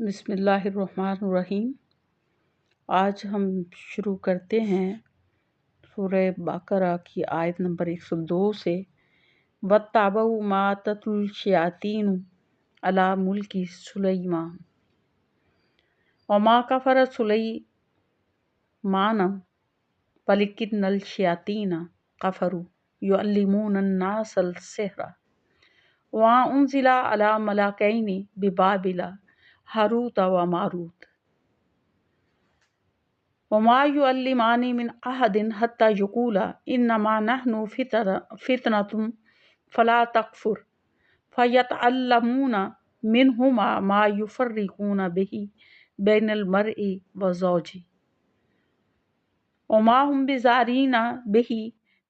بسم اللہ الرحمن الرحیم۔ آج ہم شروع کرتے ہیں سورہ بقرہ کی آیت نمبر 102 سے۔ وَاتَّبَعُوا مَا تَتْلُو الشَّيَاطِينُ عَلَىٰ مُلْكِ سُلَيْمَانَ وَمَا كَفَرَ سُلَيْمَانُ وَلَكِنَّ الشَّيَاطِينَ كَفَرُوا يُعَلِّمُونَ النَّاسَ السِّحْرَ وَمَا أُنزِلَ عَلَىٰ مَلَكَيْنِ بِبَابِلَ ہاروت و ماروت وما يعلمان من أحد حتى يقولا إنما نحن فتنة فلا تكفر فيتعلمون منهما ما يفرقون به بين المرء وزوجه وما هم بضارين به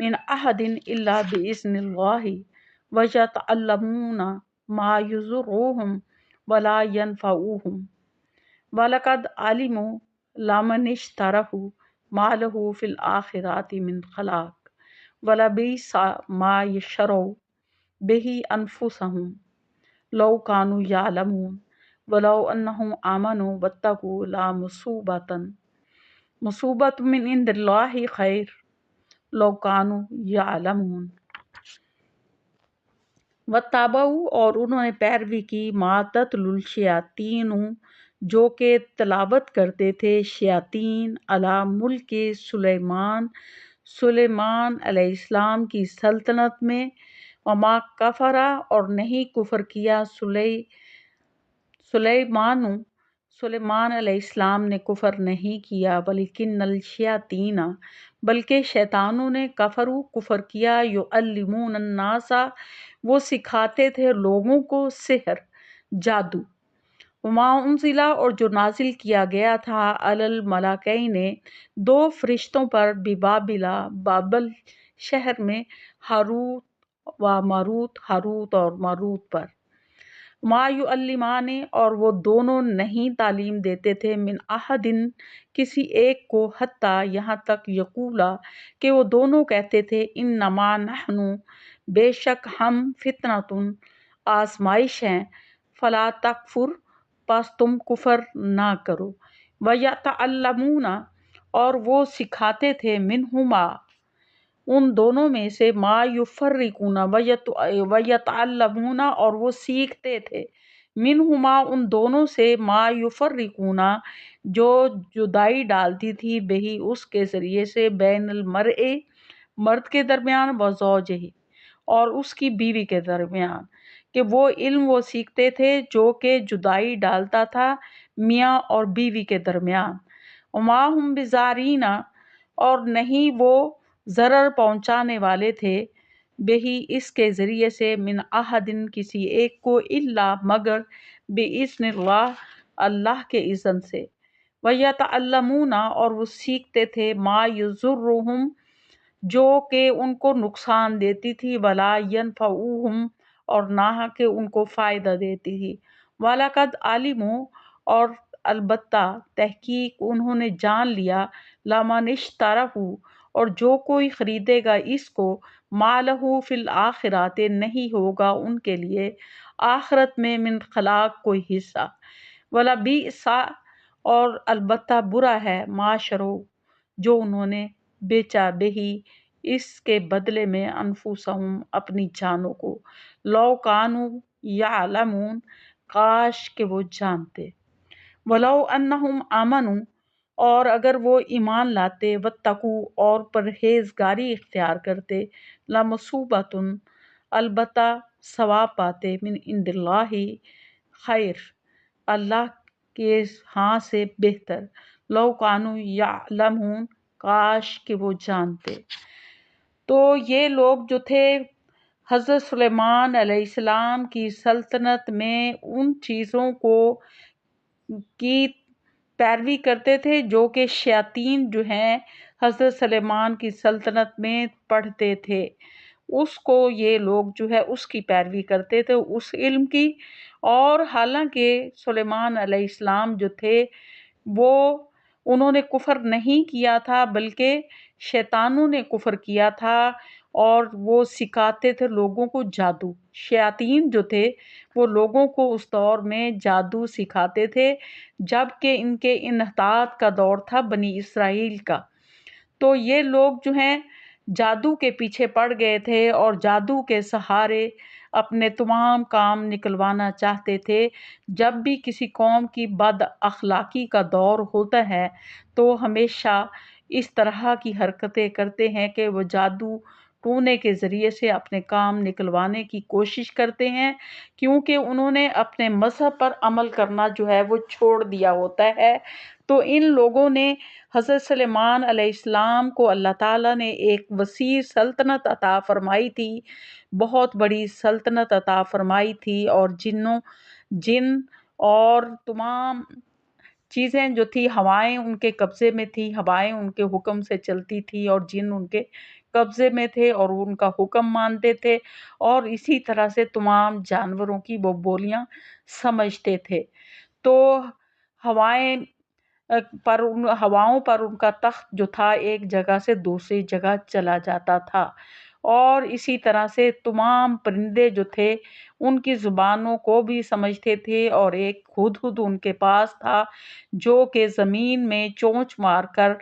من أحد إلا بإذن الله ويتعلمون ما يضرهم ولا ينفعوهم وَلَقَدْ عَلِمُوا لَمَنِ اشْتَرَاهُ مَا لَهُ فِي الْآخِرَةِ مِنْ خَلَاقٍ وَلَبِئْسَ مَا يَشْتَرُونَ بِهِ أَنفُسَهُمْ لَوْ كَانُوا يَعْلَمُونَ وَلَوْ أَنَّهُمْ آمَنُوا وَاتَّقُوا لَمَثُوبَةٌ مِنْ عِنْدِ اللَّهِ خَيْرٌ لَوْ كَانُوا يَعْلَمُونَ۔ وَاتَّبَعُوا اور انہوں نے پیروی کی مَا تَتْلُو الشَّيَاطِينُ جو کہ تلاوت کرتے تھے شیاطین علی ملک سلیمان علیہ السلام کی سلطنت میں، وما کفرا اور نہیں کفر کیا سلیمان علیہ السلام نے کفر نہیں کیا، ولیکن الشیاطین بلکہ شیطانوں نے کفر کیا، یعلمون الناس وہ سکھاتے تھے لوگوں کو سحر جادو، وما انزلا اور جو نازل کیا گیا تھا علی الملکین دو فرشتوں پر ببابل بابل شہر میں، ہاروت و ماروت ہاروت اور ماروت پر، ما یعلمان اور وہ دونوں نہیں تعلیم دیتے تھے من احد کسی ایک کو، حتیٰ یہاں تک یقولا کہ وہ دونوں کہتے تھے انما نحن بے شک ہم فتنۃ آزمائش ہیں، فلا تکفر پس تم کفر نہ کرو، وَيَتَعَلَّمُونَ اور وہ سکھاتے تھے منہما ان دونوں میں سے، ما یفرقون وَيَتَعَلَّمُونَ اور وہ سیکھتے تھے منہما ان دونوں سے، ما یفرقون جو جدائی ڈالتی تھی، بہی اس کے ذریعے سے، بین المرء مرد کے درمیان، وزوجہ اور اس کی بیوی کے درمیان، کہ وہ علم وہ سیکھتے تھے جو کہ جدائی ڈالتا تھا میاں اور بیوی کے درمیان، وما ہم بضارین اور نہیں وہ ضرر پہنچانے والے تھے، بہی اس کے ذریعے سے، من احد کسی ایک کو، الا مگر باذن اللہ اللہ کے اذن سے، ویتعلمون اور وہ سیکھتے تھے ما یضرهم جو کہ ان کو نقصان دیتی تھی، ولا ینفعوہم اور نہ کہ ان کو فائدہ دیتی تھی، وَلَقَدْ عَلِمُوا اور البتہ تحقیق انہوں نے جان لیا، لَمَنِ اشْتَرَاهُ اور جو کوئی خریدے گا اس کو، مَا لَهُ فِي الْآخِرَةِ نہیں ہوگا ان کے لیے آخرت میں، من خلاق کوئی حصہ، وَلَبِئْسَ اور البتہ برا ہے، مَا شَرَوْا جو انہوں نے بیچا، بہی اس کے بدلے میں، انفسہم اپنی جانوں کو، لو کانوا یعلمون کاش کہ وہ جانتے، ولو انہم آمنوا اور اگر وہ ایمان لاتے، واتقوا اور پرہیزگاری اختیار کرتے، لمثوبۃ البتہ ثواب پاتے، من عند اللہ خیر اللہ کے ہاں سے بہتر، لو کانوا یعلمون کاش کہ وہ جانتے۔ تو یہ لوگ جو تھے حضرت سلیمان علیہ السلام کی سلطنت میں ان چیزوں کی پیروی کرتے تھے جو کہ شیاطین جو ہیں حضرت سلیمان کی سلطنت میں پڑھتے تھے، اس کو یہ لوگ جو ہے اس کی پیروی کرتے تھے، اس علم کی، اور حالانکہ سلیمان علیہ السلام جو تھے وہ انہوں نے کفر نہیں کیا تھا بلکہ شیطانوں نے کفر کیا تھا، اور وہ سکھاتے تھے لوگوں کو جادو۔ شیاطین جو تھے وہ لوگوں کو اس دور میں جادو سکھاتے تھے، جب کہ ان کے انحطاط کا دور تھا بنی اسرائیل کا۔ تو یہ لوگ جو ہیں جادو کے پیچھے پڑ گئے تھے اور جادو کے سہارے اپنے تمام کام نکلوانا چاہتے تھے۔ جب بھی کسی قوم کی بد اخلاقی کا دور ہوتا ہے تو ہمیشہ اس طرح کی حرکتیں کرتے ہیں کہ وہ جادو ٹونے کے ذریعے سے اپنے کام نکلوانے کی کوشش کرتے ہیں، کیونکہ انہوں نے اپنے مذہب پر عمل کرنا جو ہے وہ چھوڑ دیا ہوتا ہے۔ تو ان لوگوں نے حضرت سلیمان علیہ السلام کو اللہ تعالیٰ نے ایک وسیع سلطنت عطا فرمائی تھی، بہت بڑی سلطنت عطا فرمائی تھی، اور جن اور تمام چیزیں جو تھی، ہوائیں ان کے قبضے میں تھی، ہوائیں ان کے حکم سے چلتی تھی اور جن ان کے قبضے میں تھے اور وہ ان کا حکم مانتے تھے، اور اسی طرح سے تمام جانوروں کی وہ بولیاں سمجھتے تھے۔ تو ہوائیں ہواؤں پر ان کا تخت جو تھا ایک جگہ سے دوسری جگہ چلا جاتا تھا، اور اسی طرح سے تمام پرندے جو تھے ان کی زبانوں کو بھی سمجھتے تھے، اور ایک ہدہد ان کے پاس تھا جو کہ زمین میں چونچ مار کر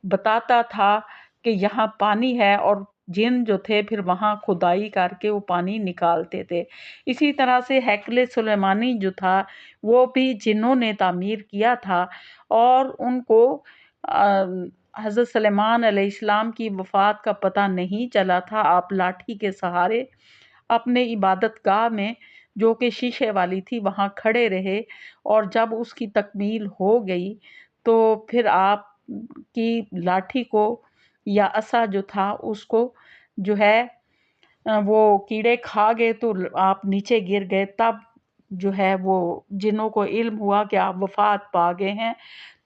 بتاتا تھا کہ یہاں پانی ہے، اور جن جو تھے پھر وہاں کھدائی کر کے وہ پانی نکالتے تھے۔ اسی طرح سے ہیکل سلیمانی جو تھا وہ بھی جنوں نے تعمیر کیا تھا، اور ان کو حضرت سلیمان علیہ السلام کی وفات کا پتہ نہیں چلا تھا۔ آپ لاٹھی کے سہارے اپنے عبادت گاہ میں جو کہ شیشے والی تھی وہاں کھڑے رہے، اور جب اس کی تکمیل ہو گئی تو پھر آپ کی لاٹھی کو یا عصا جو تھا اس کو جو ہے وہ کیڑے کھا گئے، تو آپ نیچے گر گئے۔ تب جو ہے وہ جنوں کو علم ہوا کہ آپ وفات پا گئے ہیں۔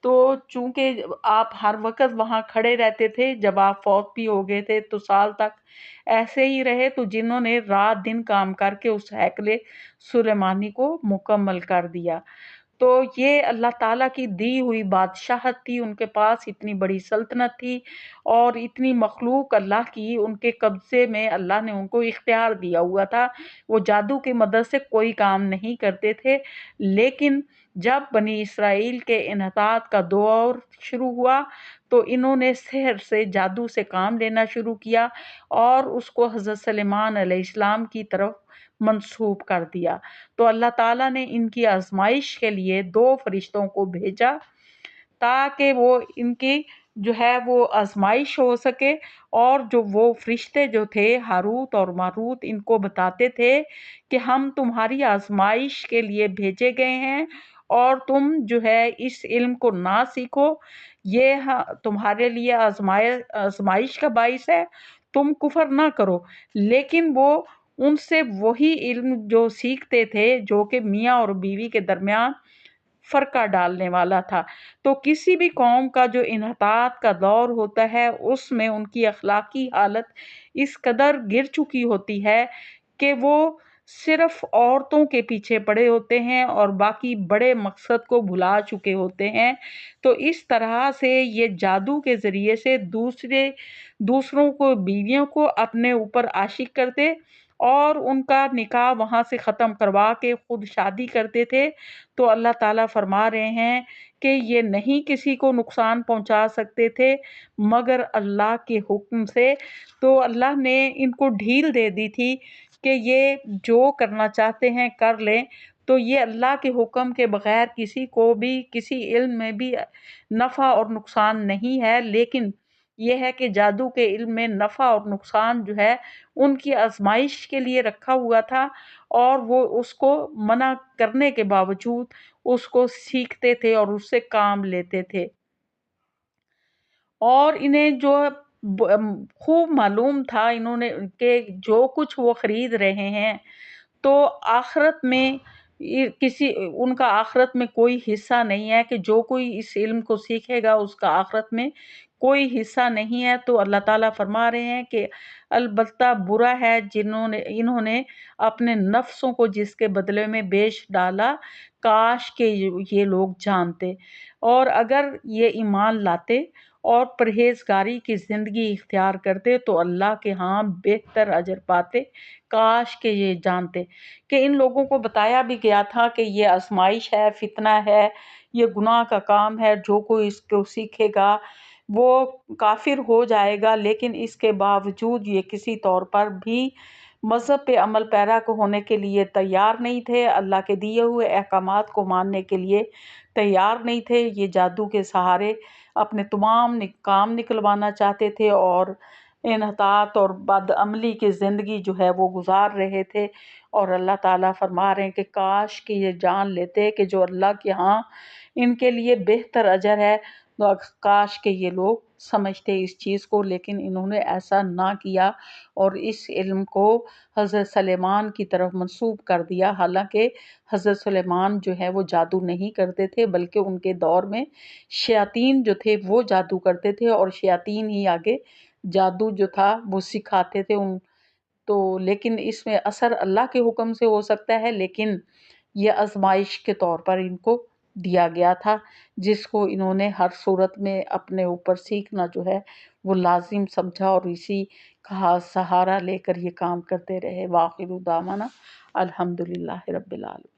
تو چونکہ آپ ہر وقت وہاں کھڑے رہتے تھے، جب آپ فوت بھی ہو گئے تھے تو سال تک ایسے ہی رہے، تو جنہوں نے رات دن کام کر کے اس ہیکل سلیمانی کو مکمل کر دیا۔ تو یہ اللہ تعالیٰ کی دی ہوئی بادشاہت تھی، ان کے پاس اتنی بڑی سلطنت تھی، اور اتنی مخلوق اللہ کی ان کے قبضے میں اللہ نے ان کو اختیار دیا ہوا تھا۔ وہ جادو کی مدد سے کوئی کام نہیں کرتے تھے، لیکن جب بنی اسرائیل کے انحطاط کا دور شروع ہوا تو انہوں نے سحر سے، جادو سے کام لینا شروع کیا، اور اس کو حضرت سلیمان علیہ السلام کی طرف منسوب کر دیا۔ تو اللہ تعالیٰ نے ان کی آزمائش کے لیے 2 فرشتوں کو بھیجا تاکہ وہ ان کی جو ہے وہ آزمائش ہو سکے، اور جو وہ فرشتے جو تھے ہاروت اور ماروت ان کو بتاتے تھے کہ ہم تمہاری آزمائش کے لیے بھیجے گئے ہیں، اور تم جو ہے اس علم کو نہ سیکھو، یہ تمہارے لیے آزمائش کا باعث ہے، تم کفر نہ کرو۔ لیکن وہ ان سے وہی علم جو سیکھتے تھے جو کہ میاں اور بیوی کے درمیان فرقہ ڈالنے والا تھا۔ تو کسی بھی قوم کا جو انحطاط کا دور ہوتا ہے اس میں ان کی اخلاقی حالت اس قدر گر چکی ہوتی ہے کہ وہ صرف عورتوں کے پیچھے پڑے ہوتے ہیں اور باقی بڑے مقصد کو بھلا چکے ہوتے ہیں۔ تو اس طرح سے یہ جادو کے ذریعے سے دوسروں کو، بیویوں کو اپنے اوپر عاشق کرتے اور ان کا نکاح وہاں سے ختم کروا کے خود شادی کرتے تھے۔ تو اللہ تعالیٰ فرما رہے ہیں کہ یہ نہیں کسی کو نقصان پہنچا سکتے تھے مگر اللہ کے حکم سے۔ تو اللہ نے ان کو ڈھیل دے دی تھی کہ یہ جو کرنا چاہتے ہیں کر لیں۔ تو یہ اللہ کے حکم کے بغیر کسی کو بھی کسی علم میں بھی نفع اور نقصان نہیں ہے، لیکن یہ ہے کہ جادو کے علم میں نفع اور نقصان جو ہے ان کی آزمائش کے لیے رکھا ہوا تھا، اور وہ اس کو منع کرنے کے باوجود اس کو سیکھتے تھے اور اس سے کام لیتے تھے۔ اور انہیں جو خوب معلوم تھا انہوں نے کہ جو کچھ وہ خرید رہے ہیں تو آخرت میں ان کا آخرت میں کوئی حصہ نہیں ہے، کہ جو کوئی اس علم کو سیکھے گا اس کا آخرت میں کوئی حصہ نہیں ہے۔ تو اللہ تعالیٰ فرما رہے ہیں کہ البتہ برا ہے انہوں نے اپنے نفسوں کو جس کے بدلے میں بیچ ڈالا، کاش کہ یہ لوگ جانتے، اور اگر یہ ایمان لاتے اور پرہیزگاری کی زندگی اختیار کرتے تو اللہ کے ہاں بہتر اجر پاتے۔ کاش کہ یہ جانتے کہ ان لوگوں کو بتایا بھی گیا تھا کہ یہ آزمائش ہے، فتنہ ہے، یہ گناہ کا کام ہے، جو کوئی اس کو سیکھے گا وہ کافر ہو جائے گا، لیکن اس کے باوجود یہ کسی طور پر بھی مذہب پہ عمل پیرا ہونے کے لیے تیار نہیں تھے، اللہ کے دیے ہوئے احکامات کو ماننے کے لیے تیار نہیں تھے۔ یہ جادو کے سہارے اپنے تمام کام نکلوانا چاہتے تھے اور انحطاط اور بد عملی کی زندگی جو ہے وہ گزار رہے تھے، اور اللہ تعالیٰ فرما رہے ہیں کہ کاش کہ یہ جان لیتے کہ جو اللہ کے ہاں ان کے لیے بہتر اجر ہے، تو کاش کہ یہ لوگ سمجھتے اس چیز کو، لیکن انہوں نے ایسا نہ کیا اور اس علم کو حضرت سلیمان کی طرف منسوب کر دیا، حالانکہ حضرت سلیمان جو ہے وہ جادو نہیں کرتے تھے، بلکہ ان کے دور میں شیاطین جو تھے وہ جادو کرتے تھے، اور شیاطین ہی آگے جادو جو تھا وہ سکھاتے تھے تو لیکن اس میں اثر اللہ کے حکم سے ہو سکتا ہے، لیکن یہ آزمائش کے طور پر ان کو دیا گیا تھا، جس کو انہوں نے ہر صورت میں اپنے اوپر سیکھنا جو ہے وہ لازم سمجھا، اور اسی کا سہارا لے کر یہ کام کرتے رہے۔ وآخر دعوانا الحمدللہ رب العالمین۔